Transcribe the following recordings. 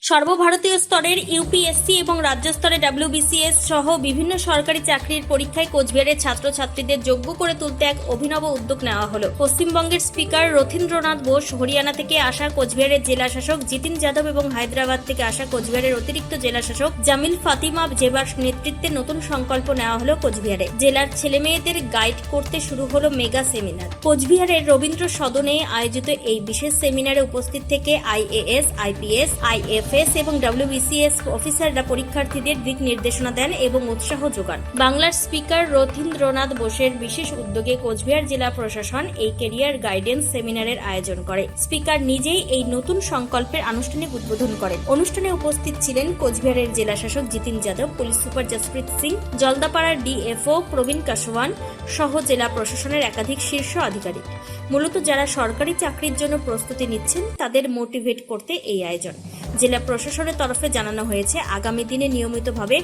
সর্বভারতীয় স্তরের ইউপিএসসি এবং রাজ্য স্তরে ডব্লিউবিসিএস সহ বিভিন্ন সরকারি চাকরির পরীক্ষায় কোচবিহারের ছাত্রছাত্রীদের যোগ্য করে তুলতে এক অভিনব উদ্যোগ নেওয়া হলো। পশ্চিমবঙ্গের স্পিকার রথীন্দ্রনাথ বোস, হরিয়ানা থেকে আসা কোচবিহারের জেলা শাসক জিতিন যাদব এবং হায়দ্রাবাদ থেকে আসা কোচবিহারের অতিরিক্ত জেলা শাসক জামিল ফাতিমা জেবার নেতৃত্বে নতুন সংকল্প নেওয়া হলো কোচবিহারে। জেলার ছেলেমেয়েদের গাইড করতে শুরু হলো মেগা সেমিনার। কোচবিহারের রবীন্দ্র সদনে আয়োজিত এই বিশেষ সেমিনারে উপস্থিত থেকে আইএএস, আইপিএস, আইএফএস এবং ডব্লিউবিসিএস অফিসাররা পরীক্ষার্থীদের দিক নির্দেশনা দেন এবং উৎসাহ যোগান। বাংলার স্পিকার রথীন্দ্রনাথ বোসের বিশেষ উদ্যোগে কোচবিহার জেলা প্রশাসন এই ক্যারিয়ার গাইডেন্স সেমিনারের আয়োজন করে। স্পিকার নিজেই এই নতুন সংকল্পের আনুষ্ঠানিক উদ্বোধন করেন। অনুষ্ঠানে উপস্থিত ছিলেন কোচবিহারের জেলা শাসক জিতিন যাদব, পুলিশ সুপার জসপ্রীত সিং, জলদাপাড়ার ডিএফও প্রবীণ কাসওয়ান সহ জেলা প্রশাসনের একাধিক শীর্ষ আধিকারিক। মূলত যারা সরকারি চাকরির জন্য প্রস্তুতি নিচ্ছেন তাদের মোটিভেট করতে এই আয়োজন। জেলা প্রশাসনের তরফে জানানো হয়েছে আগামী দিনে নিয়মিতভাবে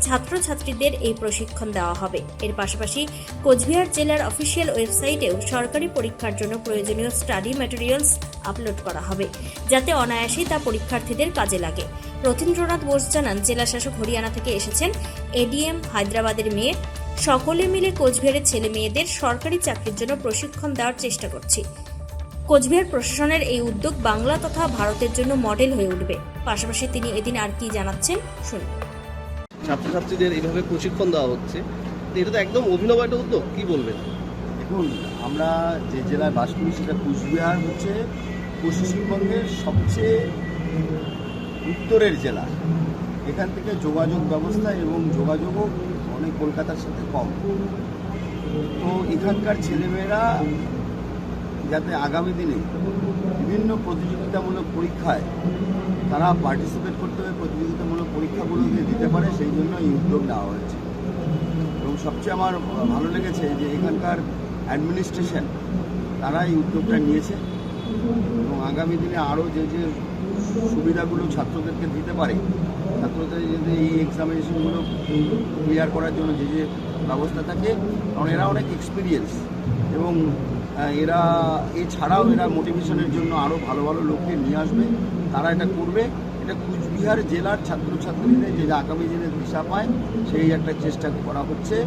ছাত্রছাত্রীদের এই প্রশিক্ষণ দেওয়া হবে। এর পাশাপাশি কোচবিহার জেলার অফিসিয়াল ওয়েবসাইটেও সরকারি পরীক্ষার জন্য প্রয়োজনীয় স্টাডি ম্যাটেরিয়ালস আপলোড করা হবে, যাতে অনায়াসেই তা পরীক্ষার্থীদের কাজে লাগে। রথীন্দ্রনাথ বোস জানান, জেলা শাসক হরিয়ানা থেকে এসেছেন, এডিএম হায়দ্রাবাদের মেয়ে, সকলে মিলে কোচবিহারের ছেলে মেয়েদের সরকারি চাকরির জন্য প্রশিক্ষণ দেওয়ার চেষ্টা করছি। কোচবিহার প্রশাসনের এই উদ্যোগ বাংলা তথা ভারতের জন্য মডেল হয়ে উঠবে। পাশাপাশি তিনি এদিন আর কি জানাচ্ছেন শুনুন। ছাত্রছাত্রীদের এইভাবে প্রশিক্ষণ দেওয়া হচ্ছে, এটা তো একদম অভিনব একটা উদ্যোগ, কি বলবেন? দেখুন, আমরা যে জেলায় বাস করি সেটা কোচবিহার হচ্ছে পশ্চিমবঙ্গের সবচেয়ে উত্তরের জেলা। এখান থেকে যোগাযোগ ব্যবস্থা এবং যোগাযোগও অনেক কলকাতার সাথে কম। তো এখানকার ছেলেমেয়েরা যাতে আগামী দিনে বিভিন্ন প্রতিযোগিতামূলক পরীক্ষায় তারা পার্টিসিপেট করতে হবে, প্রতিযোগিতামূলক পরীক্ষাগুলোকে দিতে পারে, সেই জন্য এই উদ্যোগ নেওয়া হয়েছে। এবং সবচেয়ে আমার ভালো লেগেছে যে এখানকার অ্যাডমিনিস্ট্রেশন তারা এই উদ্যোগটা নিয়েছে এবং আগামী দিনে আরও যে যে সুবিধাগুলো ছাত্রদেরকে দিতে পারে, ছাত্রদের যদি এই এক্সামিনেশনগুলো ক্লিয়ার করার জন্য যে যে ব্যবস্থা থাকে, কারণ এরা অনেক এক্সপিরিয়েন্স এবং এরা এছাড়াও এরা মোটিভেশনের জন্য আরও ভালো ভালো লোককে নিয়ে আসবে, তারা এটা করবে। এটা কোচবিহার জেলার ছাত্রছাত্রীদের যে আগামী দিনে দিশা পায় সেই একটা চেষ্টা করা হচ্ছে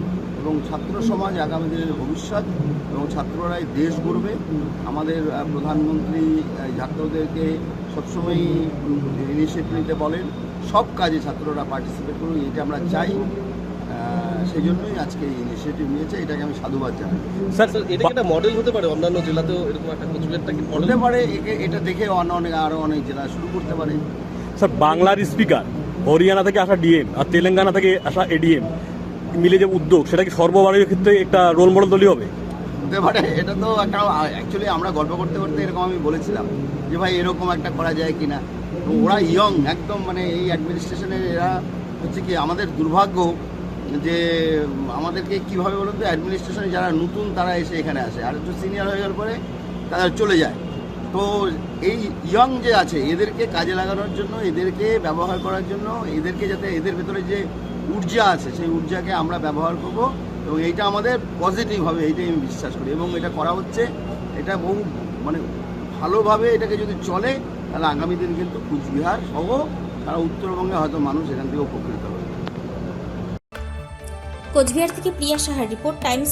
এবং ছাত্র সমাজ আগামী দিনের ভবিষ্যৎ এবং ছাত্ররাই দেশ গড়বে। আমাদের প্রধানমন্ত্রী ছাত্রদেরকে সবসময়ই ইনিশিয়েটিভ নিতে বলেন, সব কাজে ছাত্ররা পার্টিসিপেট করুন, এটা আমরা চাই। সেই জন্যই আজকে এই ইনিশিয়েটিভ নিয়েছে, এটাকে আমি সাধুবাদ জানাই। স্যার, এটা কি একটা মডেল হতে পারে? অন্যান্য জেলাতেও এরকম একটা কোচবিহারটা কি মডেল হতে পারে? এটা দেখে আরও অনেক জেলা শুরু করতে পারে। স্যার, বাংলার স্পিকার, হরিয়ানা থেকে আসা ডিএম আর তেলেঙ্গানা থেকে আসা এডিএম মিলে যে উদ্যোগ, সেটা কি সর্বভারতীয় ক্ষেত্রে একটা রোল মডেল তৈরি হবে? হতে পারে। এটা তো একটা অ্যাকচুয়ালি আমরা গল্প করতে করতে এরকম আমি বলেছিলাম যে ভাই এরকম একটা করা যায় কিনা। তো ওরা ইয়ং একদম, মানে এই অ্যাডমিনিস্ট্রেশনের এরা হচ্ছে কি, আমাদের দুর্ভাগ্য যে আমাদেরকে কীভাবে বলুন তো, অ্যাডমিনিস্ট্রেশনে যারা নতুন তারা এসে এখানে আসে, আর একটু সিনিয়র হয়ে যাওয়ার পরে তারা চলে যায়। তো এই ইয়ং যে আছে এদেরকে কাজে লাগানোর জন্য, এদেরকে ব্যবহার করার জন্য, এদেরকে যাতে এদের ভেতরে যে ঊর্জা আছে সেই ঊর্জাকে আমরা ব্যবহার করব এবং এইটা আমাদের পজিটিভ হবে, এইটাই আমি বিশ্বাস করি এবং এটা করা হচ্ছে। এটা বহু মানে ভালোভাবে এটাকে যদি চলে তাহলে আগামী দিন কিন্তু কোচবিহার সহ সারা উত্তরবঙ্গে হয়তো মানুষ এখান থেকে উপকৃত হবে। কোচবিহার থেকে প্রিয়া সাহার রিপোর্ট, টাইমস।